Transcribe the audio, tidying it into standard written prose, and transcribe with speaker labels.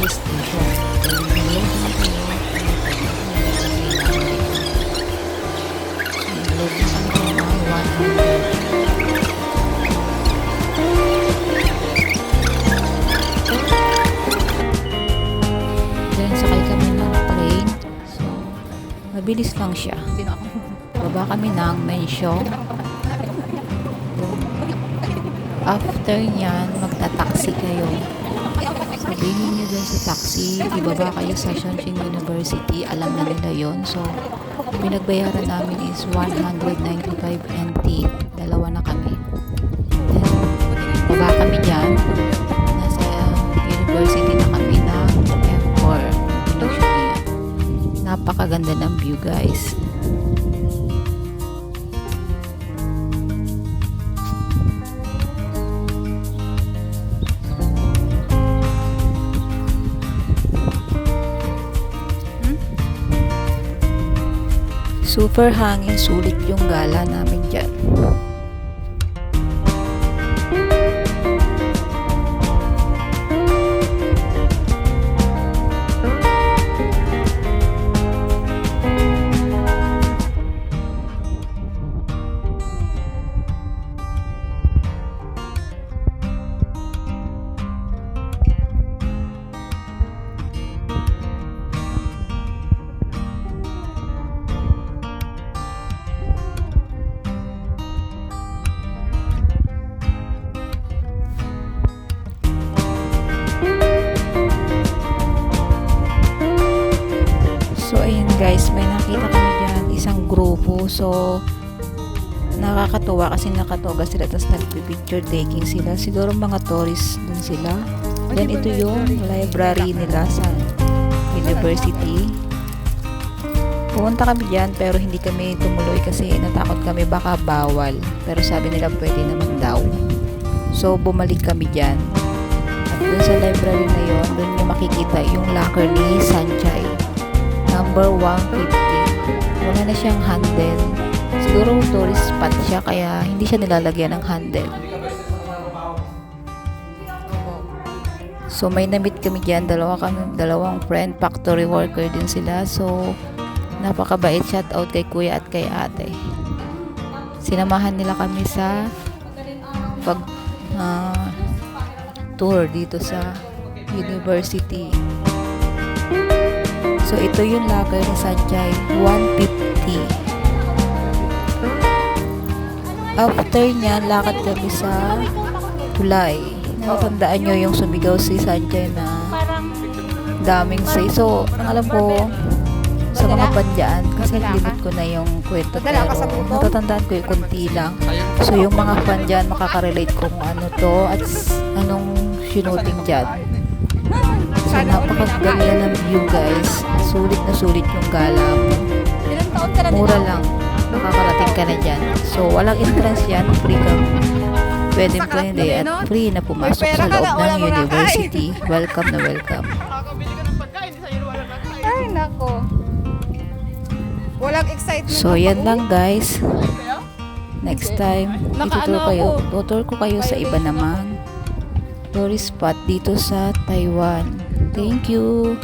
Speaker 1: tourist station. Load na kami ng 100. Then sakay kami ng train. So, mabilis lang siya. Baba kami ng Mensyo. After nyan, magta-taxi kayo. Sabihin nyo dun sa taxi, ibaba kayo sa Chongqing University. Alam na nila yon. So, pinagbayaran namin is 195 NT. Dalawa na kami. Then, baba kami dyan. Nasa university na kami ng F4. Napakaganda ng view, guys. Super hangin, sulit yung gala namin dyan. So, ayun guys, may nakita kami dyan, isang grupo. So, nakakatuwa kasi nakatoga sila, tapos nagpipicture taking sila. Siguro mga tourists dun sila. Then, ito yung library nila sa university. Pumunta kami dyan, pero hindi kami tumuloy kasi natakot kami baka bawal. Pero sabi nila pwede naman daw. So, bumalik kami dyan. At dun sa library na yon, dun yung makikita yung locker ni Sanchay. Number 150. Wala na siyang handle. Siguro tourist spot siya kaya hindi siya nilalagyan ng handle. So may namit kami diyan, dalawang friend, factory worker din sila. So napakabait, shout out kay kuya at kay ate. Sinamahan nila kami sa pag tour dito sa university. So, ito yung locker ni Sanchay, 150. After niya, lakad kami sa tulay. Natandaan nyo yung sumigaw si Sanchay na daming say. So, ang alam ko, sa mga pandyaan, kasi limit ko na yung kwento, pero natatandaan ko yung kunti lang. So, yung mga pandyaan, makakarelate kung ano to at anong shooting dyan. So, napakaganda ng view, guys. Sulit na sulit yung gala mo. Mura lang. Makakarating ka na dyan. So, walang entrance yan. Free ka. Pwede at free na pumasok sa loob ng university. Welcome na welcome.
Speaker 2: Ay, nako. Walang excitement.
Speaker 1: So, yan lang, guys. Next time, tutur ko kayo sa iba naman tourist spot dito sa Taiwan. Thank you.